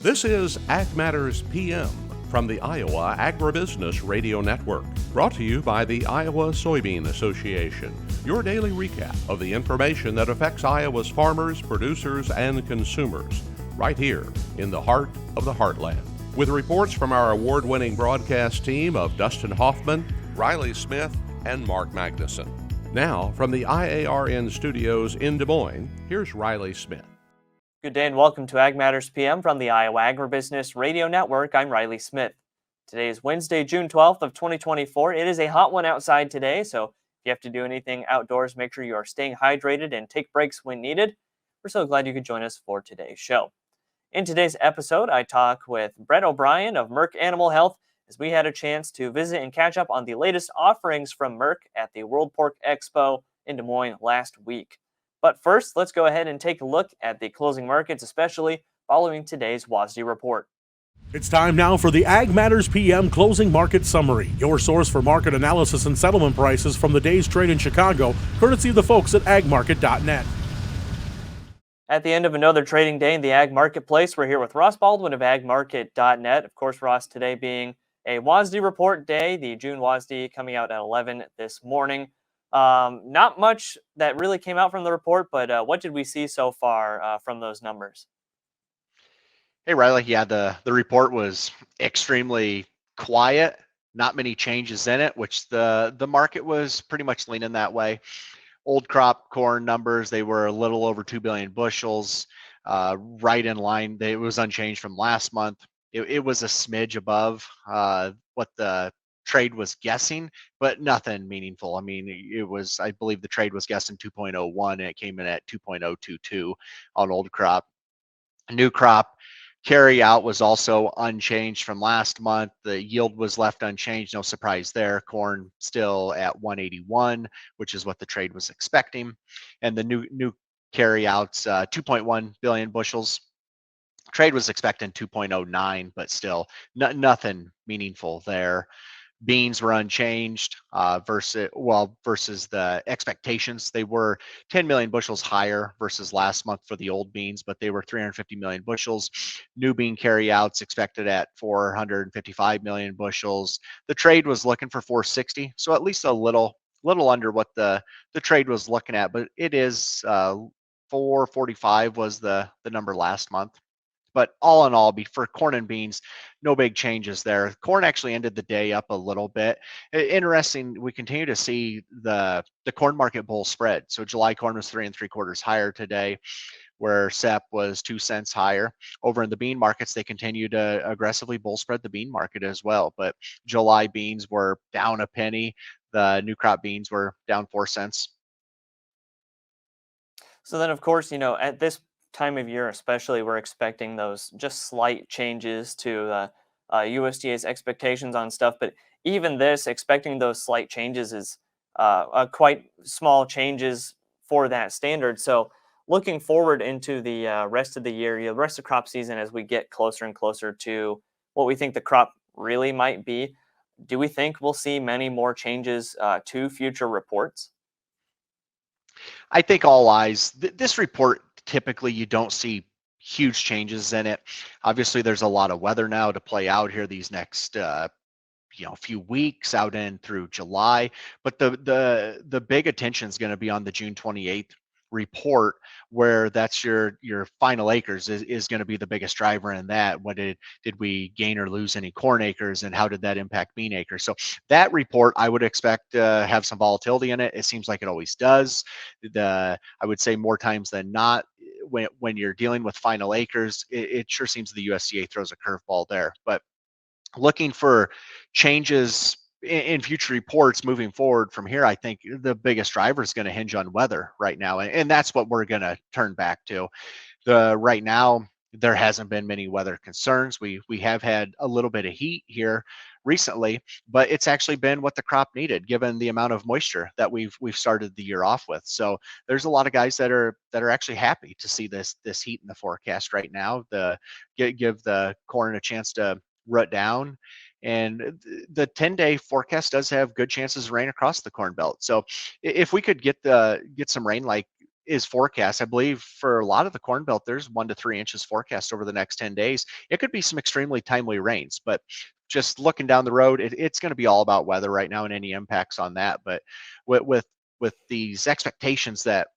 This is Ag Matters PM from the Iowa Agribusiness Radio Network, brought to you by the Iowa Soybean Association. Your daily recap of the information that affects Iowa's farmers, producers, and consumers, right here in the heart of the heartland. With reports from our award-winning broadcast team of Dustin Hoffman, Riley Smith, and Mark Magnuson. Now, from the IARN studios in Des Moines, here's Riley Smith. Good day and welcome to Ag Matters PM from the Iowa Agribusiness Radio Network. I'm Riley Smith. Today is Wednesday, June 12th of 2024. It is a hot one outside today, so if you have to do anything outdoors, make sure you are staying hydrated and take breaks when needed. We're so glad you could join us for today's show. In today's episode, I talk with Brett O'Brien of Merck Animal Health as we had a chance to visit and catch up on the latest offerings from Merck at the World Pork Expo in Des Moines last week. But first, let's go ahead and take a look at the closing markets, especially following today's WASDE report. It's time now for the Ag Matters PM Closing Market Summary, your source for market analysis and settlement prices from the day's trade in Chicago, courtesy of the folks at agmarket.net. At the end of another trading day in the ag marketplace, we're here with Ross Baldwin of agmarket.net. Of course, Ross, today being a WASDE report day, the June WASDE coming out at 11 this morning. Not much that really came out from the report, but what did we see so far from those numbers? Hey, Riley. Yeah, the report was extremely quiet. Not many changes in it, which the market was pretty much leaning that way. Old crop corn numbers, they were a little over 2 billion bushels, right in line. It was unchanged from last month. It was a smidge above what the trade was guessing, but nothing meaningful. I mean, I believe the trade was guessing 2.01 and it came in at 2.022 on old crop. New crop carry out was also unchanged from last month. The yield was left unchanged. No surprise there. Corn still at 181, which is what the trade was expecting. And the new carry outs, 2.1 billion bushels. Trade was expecting 2.09, but still nothing meaningful there. Beans were unchanged versus the expectations. They were 10 million bushels higher versus last month for the old beans, but they were 350 million bushels. New bean carryouts expected at 455 million bushels. The trade was looking for 460, so at least a little under what the trade was looking at, but it is 445 was the number last month. But all in all, for corn and beans, no big changes there. Corn actually ended the day up a little bit. Interesting, we continue to see the corn market bull spread. So July corn was 3 3/4 higher today, where SEP was 2 cents higher. Over in the bean markets, they continue to aggressively bull spread the bean market as well. But July beans were down a penny. The new crop beans were down 4 cents. So then, of course, at this time of year especially, we're expecting those just slight changes to USDA's expectations on stuff, but even this, expecting those slight changes is quite small for that standard. So looking forward into the rest of the year, the rest of crop season, as we get closer and closer to what we think the crop really might be, do we think we'll see many more changes to future reports? I think all eyes. This report, typically you don't see huge changes in it. Obviously, there's a lot of weather now to play out here these next few weeks out in through July. But the big attention is going to be on the June 28th report, where that's your final acres is going to be the biggest driver in that. What did we gain or lose any corn acres, and how did that impact bean acres? So that report, I would expect to have some volatility in it. It seems like it always does. I would say more times than not, when you're dealing with final acres, it sure seems the USDA throws a curveball there. But looking for changes in future reports moving forward from here, I think the biggest driver is going to hinge on weather right now, and that's what we're going to turn back to. Right now, there hasn't been many weather concerns. We have had a little bit of heat here recently, but it's actually been what the crop needed given the amount of moisture that we've started the year off with. So there's a lot of guys that are actually happy to see this heat in the forecast right now. Give the corn a chance to rut down. And the 10-day forecast does have good chances of rain across the Corn Belt. So if we could get some rain like is forecast. I believe for a lot of the Corn Belt, there's 1 to 3 inches forecast over the next 10 days. It could be some extremely timely rains, but just looking down the road, it's going to be all about weather right now and any impacts on that. But with these expectations that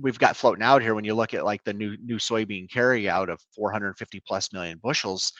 we've got floating out here, when you look at like the new soybean carry out of 450 plus million bushels,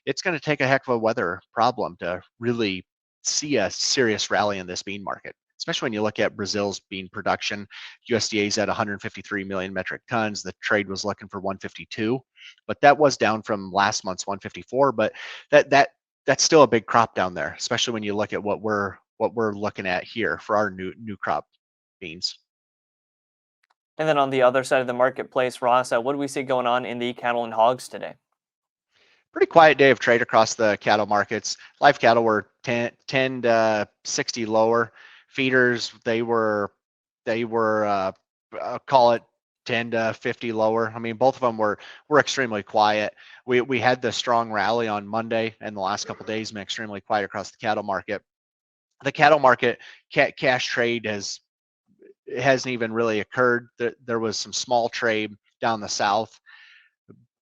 it's going to take a heck of a weather problem to really see a serious rally in this bean market, especially when you look at Brazil's bean production. USDA's at 153 million metric tons. The trade was looking for 152, but that was down from last month's 154. But that's still a big crop down there, especially when you look at what we're looking at here for our new crop beans. And then on the other side of the marketplace, Ross, what do we see going on in the cattle and hogs today? Pretty quiet day of trade across the cattle markets. Live cattle were 10 to 60 lower. Feeders, they were call it 10 to 50 lower. I mean, both of them were extremely quiet. We had the strong rally on Monday, and the last couple of days been extremely quiet across the cattle market. The cattle market cash trade hasn't even really occurred. There was some small trade down the south,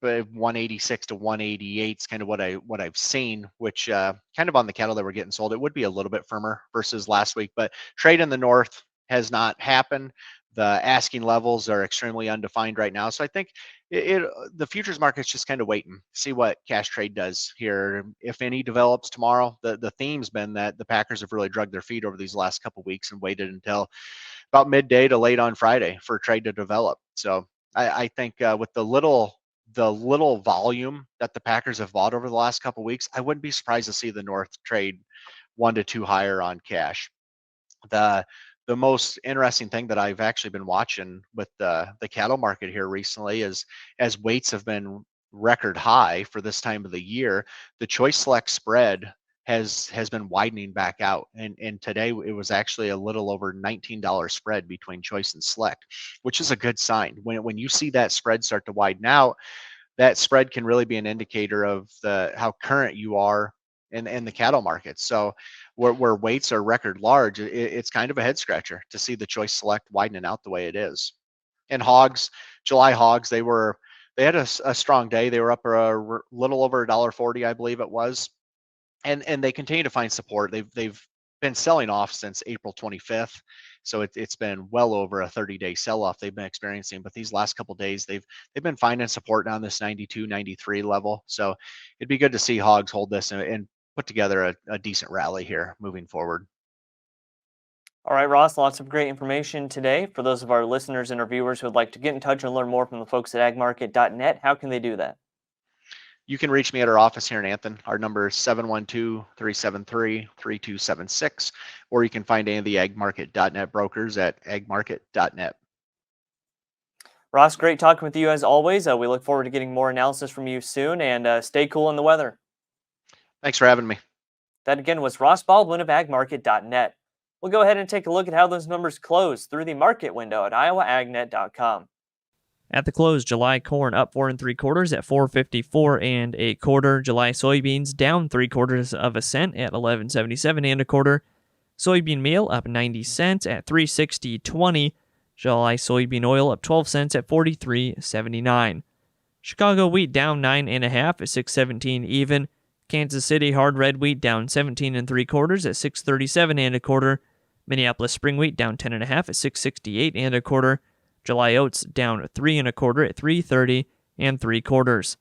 but 186 to 188 is kind of what I've seen, which kind of on the cattle that were getting sold, it would be a little bit firmer versus last week. But trade in the north has not happened. The asking levels are extremely undefined right now. So I think the futures market's just kind of waiting, see what cash trade does here. If any develops tomorrow, the theme's been that the Packers have really dragged their feet over these last couple of weeks and waited until about midday to late on Friday for trade to develop. So I think with the little volume that the Packers have bought over the last couple of weeks, I wouldn't be surprised to see the North trade 1 to 2 higher on cash. The most interesting thing that I've actually been watching with the cattle market here recently is, as weights have been record high for this time of the year, the choice select spread has been widening back out, and today it was actually a little over $19 spread between choice and select, which is a good sign. When you see that spread start to widen out, that spread can really be an indicator of how current you are in the cattle market. So where weights are record large, it's kind of a head scratcher to see the choice select widening out the way it is. And hogs, July hogs, they had a strong day. They were up a little over $1.40, I believe it was. And they continue to find support. They've been selling off since April 25th. So it's been well over a 30-day sell-off they've been experiencing. But these last couple of days, they've been finding support down this 92, 93 level. So it'd be good to see hogs hold this and put together a decent rally here moving forward. All right, Ross, lots of great information today. For those of our listeners and our viewers who would like to get in touch and learn more from the folks at agmarket.net, how can they do that? You can reach me at our office here in Anthon. Our number is 712-373-3276, or you can find any of the agmarket.net brokers at agmarket.net. Ross, great talking with you as always. We look forward to getting more analysis from you soon, and stay cool in the weather. Thanks for having me. That again was Ross Baldwin of agmarket.net. We'll go ahead and take a look at how those numbers close through the market window at iowaagnet.com. At the close, July corn up 4 3/4 at $4.54 1/4. July soybeans down 3/4 cent at $11.77 1/4. Soybean meal up 90 cents at $3.6020. July soybean oil up 12 cents at $43.79. Chicago wheat down 9 1/2 at $6.17 even. Kansas City hard red wheat down 17 3/4 at $6.37 1/4. Minneapolis spring wheat down 10 1/2 at $6.68 1/4. July oats down 3 1/4 at $3.30 3/4.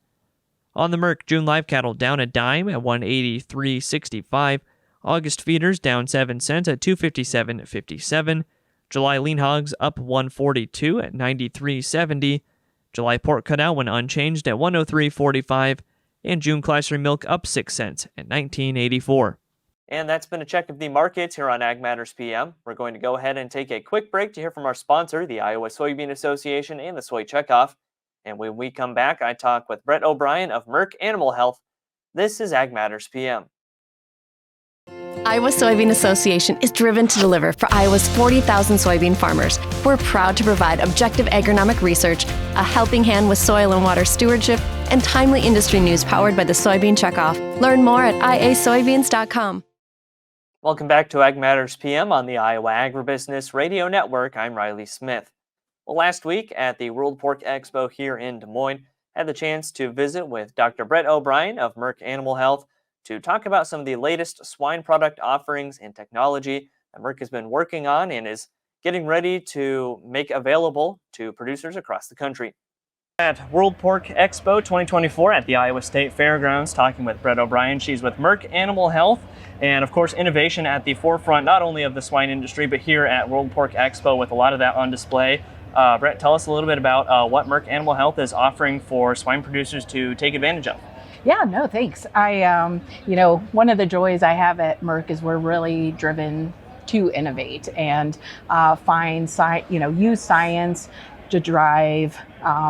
On the Merck, June live cattle down a dime at $183.65. August feeders down 7 cents at $257.57. July lean hogs up $1.42 at $93.70. July pork cutout went unchanged at $103.45. And June classroom milk up 6 cents at $19.84. And that's been a check of the markets here on Ag Matters PM. We're going to go ahead and take a quick break to hear from our sponsor, the Iowa Soybean Association and the Soy Checkoff. And when we come back, I talk with Brett O'Brien of Merck Animal Health. This is Ag Matters PM. Iowa Soybean Association is driven to deliver for Iowa's 40,000 soybean farmers. We're proud to provide objective agronomic research, a helping hand with soil and water stewardship, and timely industry news powered by the Soybean Checkoff. Learn more at iasoybeans.com. Welcome back to Ag Matters PM on the Iowa Agribusiness Radio Network. I'm Riley Smith. Well, last week at the World Pork Expo here in Des Moines, I had the chance to visit with Dr. Brett O'Brien of Merck Animal Health to talk about some of the latest swine product offerings and technology that Merck has been working on and is getting ready to make available to producers across the country. At World Pork Expo 2024 at the Iowa State Fairgrounds, talking with Brett O'Brien. She's with Merck Animal Health, and of course innovation at the forefront not only of the swine industry but here at World Pork Expo with a lot of that on display. Brett, tell us a little bit about what Merck Animal Health is offering for swine producers to take advantage of. Yeah, no, thanks. One of the joys I have at Merck is we're really driven to innovate and use science to drive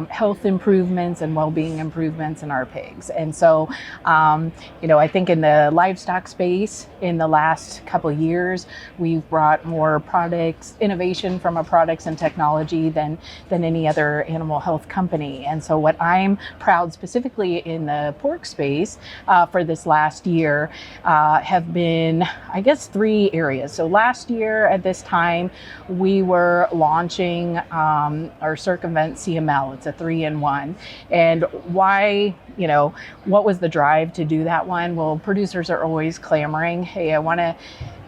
health improvements and well-being improvements in our pigs. And so, I think in the livestock space, in the last couple of years, we've brought more innovation from our products and technology than any other animal health company. And so what I'm proud specifically in the pork space for this last year have been, I guess, 3 areas. So last year at this time, we were launching our Circumvent CML. It's a 3-in-1. And why, what was the drive to do that one? Well, producers are always clamoring, hey, I want to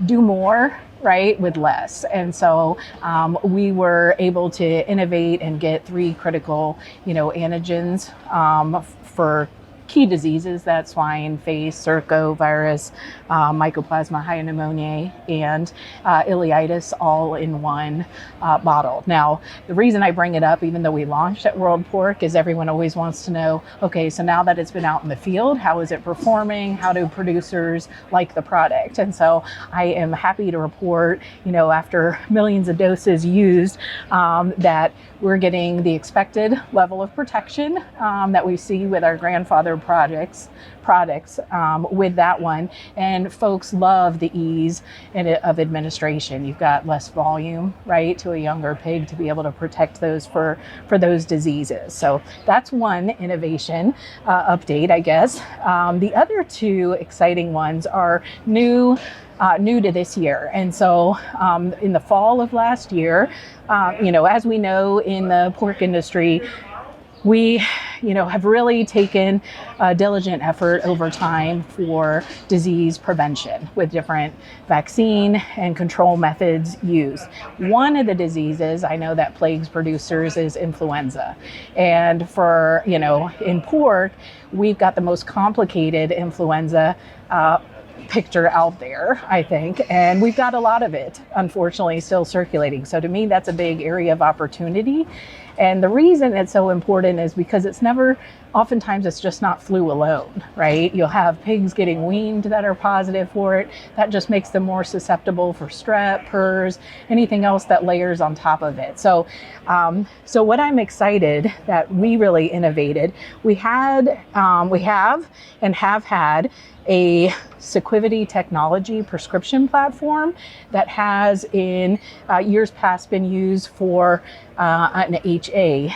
do more, right, with less. And so we were able to innovate and get 3 critical, antigens for key diseases that swine face: circovirus, mycoplasma pneumoniae, and ileitis, all in one bottle. Now, the reason I bring it up, even though we launched at World Pork, is everyone always wants to know, okay, so now that it's been out in the field, how is it performing? How do producers like the product? And so I am happy to report, after millions of doses used, that we're getting the expected level of protection that we see with our grandfather products with that one. And folks love the ease of administration. You've got less volume, right, to a younger pig to be able to protect those for those diseases. So that's one innovation update, I guess. The other 2 exciting ones are new to this year. And so in the fall of last year, as we know in the pork industry, we, have really taken a diligent effort over time for disease prevention with different vaccine and control methods used. One of the diseases I know that plagues producers is influenza. And for, in pork, we've got the most complicated influenza picture out there, I think, and we've got a lot of it, unfortunately, still circulating. So to me, that's a big area of opportunity. And the reason it's so important is because oftentimes it's just not flu alone, right? You'll have pigs getting weaned that are positive for it. That just makes them more susceptible for strep, PRRS, anything else that layers on top of it. So what I'm excited that we really innovated, we have and have had a Sequivity technology prescription platform that has in years past been used for an HA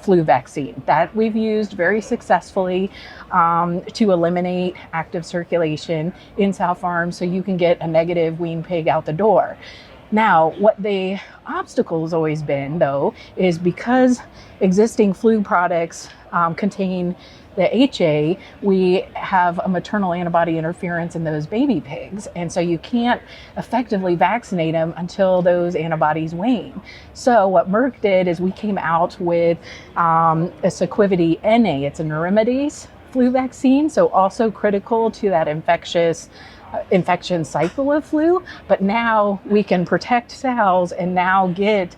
flu vaccine that we've used very successfully to eliminate active circulation in sow farms so you can get a negative wean pig out the door. Now, what the obstacle has always been, though, is because existing flu products contain the HA, we have a maternal antibody interference in those baby pigs. And so you can't effectively vaccinate them until those antibodies wane. So what Merck did is we came out with a Sequivity NA. It's a neuraminidase flu vaccine, so also critical to that infection cycle of flu. But now we can protect cells and now get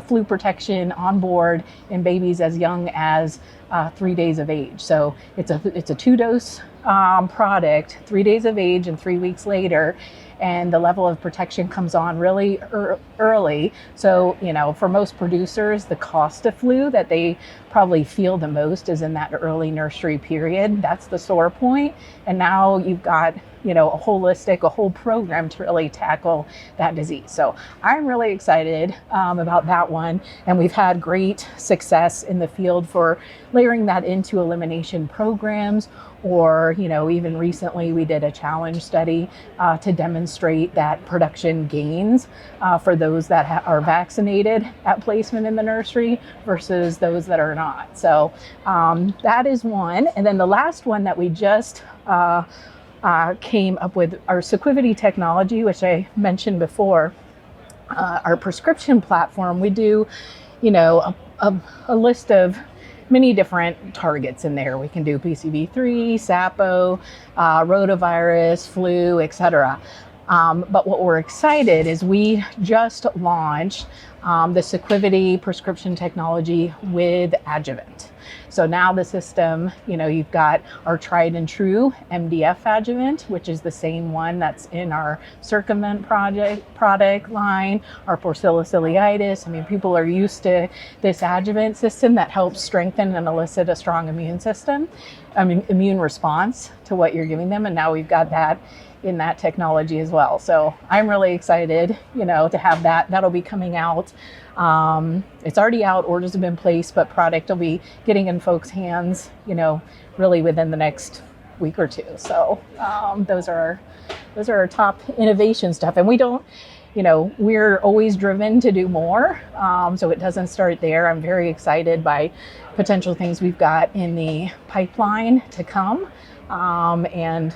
flu protection on board in babies as young as 3 days of age. So it's a 2-dose product, 3 days of age and 3 weeks later, and the level of protection comes on really early. So, for most producers, the cost of flu that they probably feel the most is in that early nursery period. That's the sore point. And now you've got, a holistic, a whole program to really tackle that disease. So I'm really excited about that one. And we've had great success in the field for layering that into elimination programs, or even recently we did a challenge study to demonstrate that production gains for those that are vaccinated at placement in the nursery versus those that are not. So that is one. And then the last one that we just came up with, our Sequivity technology, which I mentioned before, our prescription platform. We do a list of many different targets in there. We can do PCV3, SAPO, rotavirus, flu, etc. But what we're excited is we just launched the Sequivity prescription technology with adjuvant. So now the system, you've got our tried and true MDF adjuvant, which is the same one that's in our Circumvent product line, our Porcellus ileitis. I mean, people are used to this adjuvant system that helps strengthen and elicit a strong immune response to what you're giving them. And now we've got that in that technology as well. So I'm really excited, to have that. That'll be coming out. It's already out, orders have been placed, but product will be getting in folks' hands, really within the next week or two. So those are our top innovation stuff. And we don't, we're always driven to do more. So it doesn't start there. I'm very excited by potential things we've got in the pipeline to come. And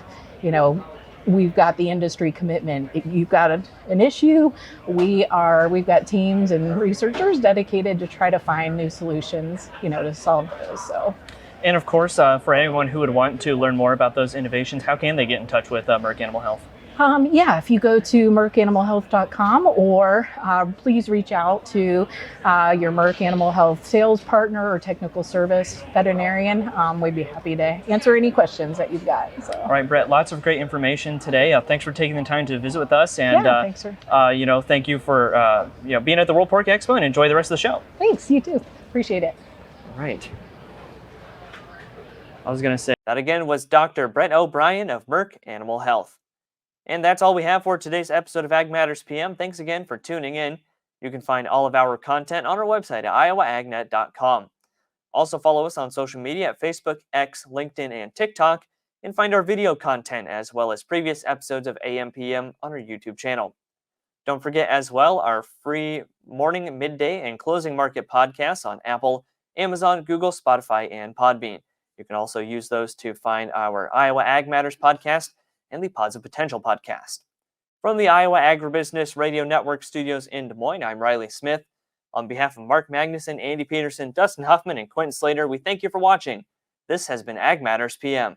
we've got the industry commitment. If you've got an issue, we've got teams and researchers dedicated to try to find new solutions, to solve those. So. And of course, for anyone who would want to learn more about those innovations, how can they get in touch with Merck Animal Health? If you go to merckanimalhealth.com, or please reach out to your Merck Animal Health sales partner or technical service veterinarian. We'd be happy to answer any questions that you've got. So. All right, Brett, lots of great information today. Thanks for taking the time to visit with us. And, thanks, sir. Thank you for being at the World Pork Expo, and enjoy the rest of the show. Thanks, you too. Appreciate it. All right. I was going to say, that again was Dr. Brett O'Brien of Merck Animal Health. And that's all we have for today's episode of Ag Matters PM. Thanks again for tuning in. You can find all of our content on our website at iowaagnet.com. Also follow us on social media at Facebook, X, LinkedIn, and TikTok, and find our video content as well as previous episodes of AM PM on our YouTube channel. Don't forget as well our free morning, midday, and closing market podcasts on Apple, Amazon, Google, Spotify, and Podbean. You can also use those to find our Iowa Ag Matters podcast and the Pods of Potential podcast. From the Iowa Agribusiness Radio Network studios in Des Moines, I'm Riley Smith. On behalf of Mark Magnuson, Andy Peterson, Dustin Huffman, and Quentin Slater, we thank you for watching. This has been Ag Matters PM.